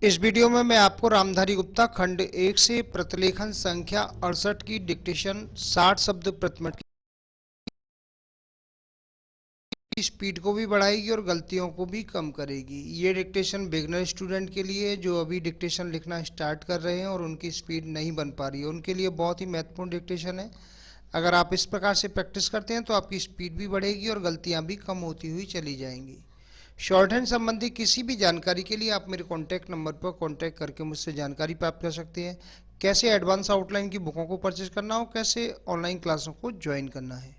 इस वीडियो में मैं आपको रामधारी गुप्ता खंड 1 से प्रतिलेखन संख्या 68 की डिक्टेशन 60 शब्द प्रति मिनट की स्पीड को भी बढ़ाएगी और गलतियों को भी कम करेगी। ये डिक्टेशन बिगनर स्टूडेंट के लिए जो अभी डिक्टेशन लिखना स्टार्ट कर रहे हैं और उनकी स्पीड नहीं बन पा रही है, उनके लिए बहुत ही महत्वपूर्ण डिक्टेशन है। अगर आप इस प्रकार से प्रैक्टिस करते हैं तो आपकी स्पीड भी बढ़ेगी और गलतियां भी कम होती हुई चली जाएंगी। शॉर्ट हैंड संबंधी किसी भी जानकारी के लिए आप मेरे कॉन्टैक्ट नंबर पर कॉन्टैक्ट करके मुझसे जानकारी प्राप्त कर सकते हैं। कैसे एडवांस आउटलाइन की बुकों को परचेज करना हो, कैसे ऑनलाइन क्लासों को ज्वाइन करना है।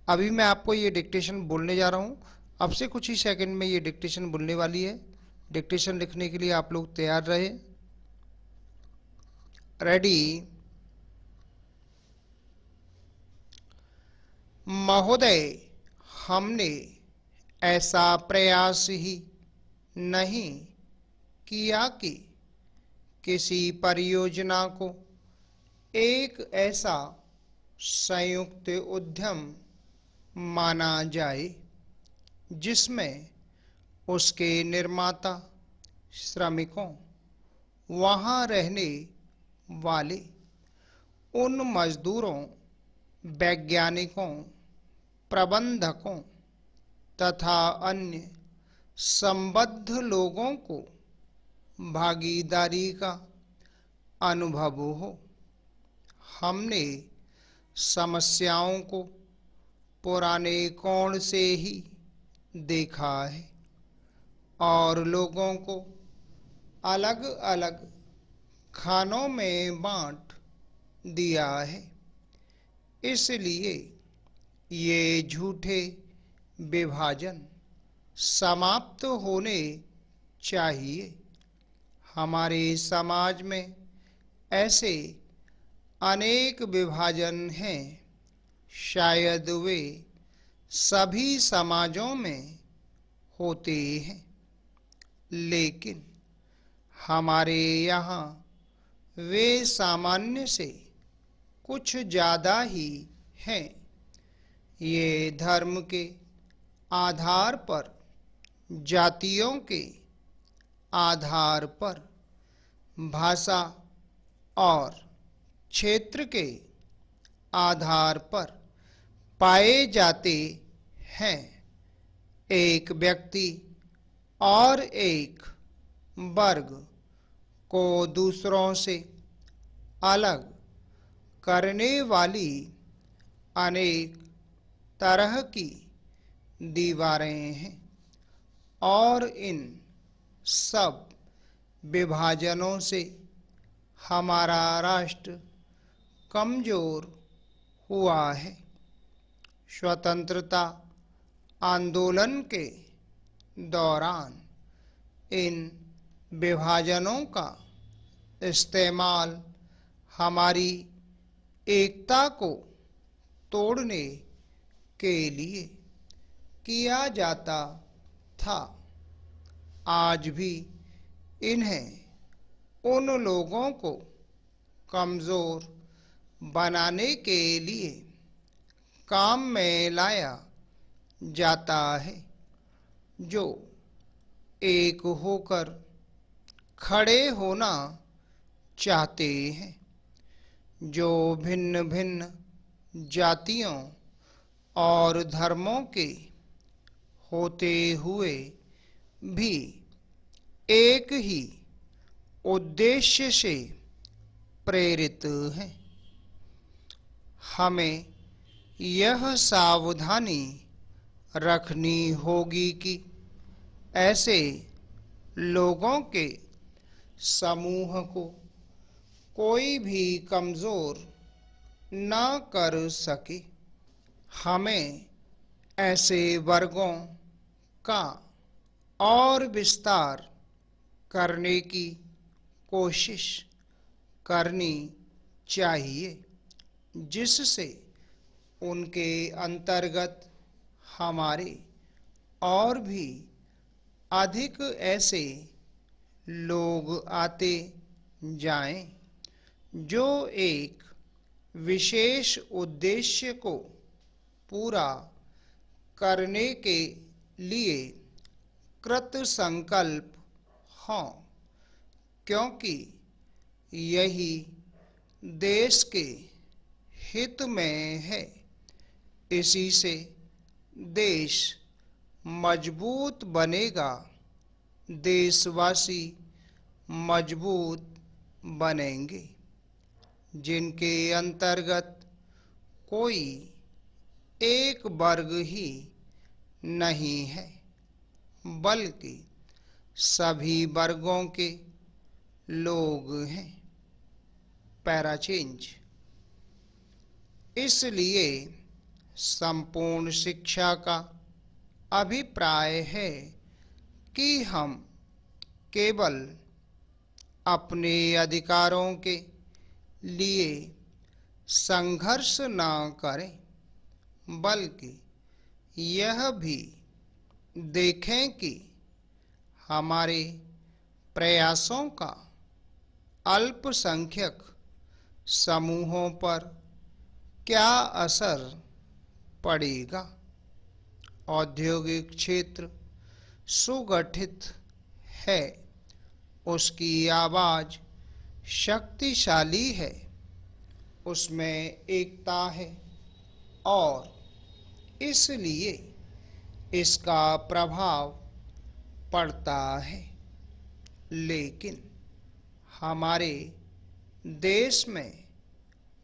अभी मैं आपको ये डिक्टेशन बोलने जा रहा हूँ। अब से कुछ ही सेकंड में ये डिक्टेशन बोलने वाली है। डिक्टेशन लिखने के लिए आप लोग तैयार रहे। रेडी। महोदय, हमने ऐसा प्रयास ही नहीं किया कि किसी परियोजना को एक ऐसा संयुक्त उद्यम माना जाए जिसमें उसके निर्माता, श्रमिकों, वहां रहने वाले उन मजदूरों, वैज्ञानिकों, प्रबंधकों तथा अन्य संबद्ध लोगों को भागीदारी का अनुभव हो। हमने समस्याओं को पुराने कोण से ही देखा है और लोगों को अलग अलग खानों में बांट दिया है। इसलिए ये झूठे विभाजन समाप्त होने चाहिए। हमारे समाज में ऐसे अनेक विभाजन हैं, शायद वे सभी समाजों में होते हैं, लेकिन हमारे यहाँ वे सामान्य से कुछ ज़्यादा ही हैं। ये धर्म के आधार पर, जातियों के आधार पर, भाषा और क्षेत्र के आधार पर पाए जाते हैं। एक व्यक्ति और एक वर्ग को दूसरों से अलग करने वाली अनेक तरह की दीवारें हैं और इन सब विभाजनों से हमारा राष्ट्र कमजोर हुआ है। स्वतंत्रता आंदोलन के दौरान इन विभाजनों का इस्तेमाल हमारी एकता को तोड़ने के लिए किया जाता था। आज भी इन्हें उन लोगों को कमजोर बनाने के लिए काम में लाया जाता है, जो एक होकर खड़े होना चाहते हैं, जो भिन्न भिन्न जातियों और धर्मों के होते हुए भी एक ही उद्देश्य से प्रेरित हैं। हमें यह सावधानी रखनी होगी कि ऐसे लोगों के समूह को कोई भी कमजोर न कर सके। हमें ऐसे वर्गों का और विस्तार करने की कोशिश करनी चाहिए, जिससे उनके अंतर्गत हमारे और भी अधिक ऐसे लोग आते जाएं, जो एक विशेष उद्देश्य को पूरा करने के लिए कृत संकल्प हों, क्योंकि यही देश के हित में है। इसी से देश मजबूत बनेगा, देशवासी मजबूत बनेंगे, जिनके अंतर्गत कोई एक वर्ग ही नहीं है, बल्कि सभी वर्गों के लोग हैं। Para change. इसलिए संपूर्ण शिक्षा का अभिप्राय है कि हम केवल अपने अधिकारों के लिए संघर्ष न करें, बल्कि यह भी देखें कि हमारे प्रयासों का अल्पसंख्यक समूहों पर क्या असर पड़ेगा। औद्योगिक क्षेत्र सुगठित है, उसकी आवाज शक्तिशाली है, उसमें एकता है और इसलिए इसका प्रभाव पड़ता है। लेकिन हमारे देश में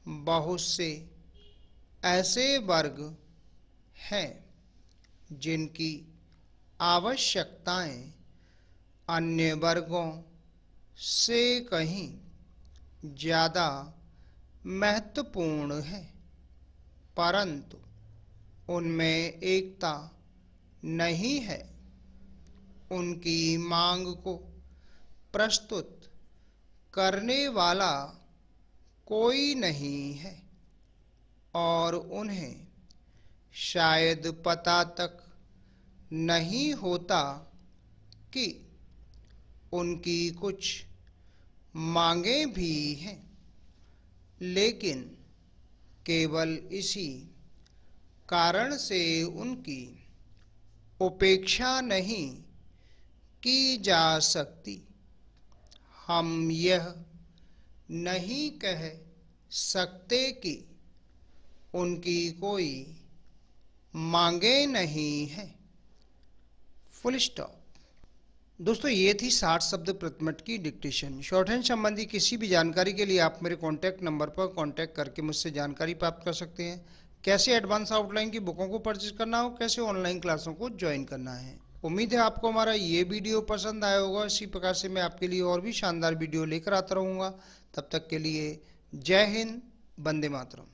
बहुत से ऐसे वर्ग हैं जिनकी आवश्यकताएं अन्य वर्गों से कहीं ज़्यादा महत्वपूर्ण है, परंतु उनमें एकता नहीं है। उनकी मांग को प्रस्तुत करने वाला कोई नहीं है और उन्हें शायद पता तक नहीं होता कि उनकी कुछ मांगें भी हैं, लेकिन केवल इसी कारण से उनकी उपेक्षा नहीं की जा सकती। हम यह नहीं कह सकते कि उनकी कोई मांगे नहीं है। Full stop. दोस्तों, ये थी 60 शब्द प्रति मिनट की डिक्टेशन। शॉर्टहैंड संबंधी किसी भी जानकारी के लिए आप मेरे कॉन्टैक्ट नंबर पर कॉन्टैक्ट करके मुझसे जानकारी प्राप्त कर सकते हैं। कैसे एडवांस आउटलाइन की बुकों को परचेज करना हो, कैसे ऑनलाइन क्लासों को ज्वाइन करना है। उम्मीद है आपको हमारा ये वीडियो पसंद आया होगा। इसी प्रकार से मैं आपके लिए और भी शानदार वीडियो लेकर आता रहूँगा। तब तक के लिए जय हिंद, वंदे मातरम।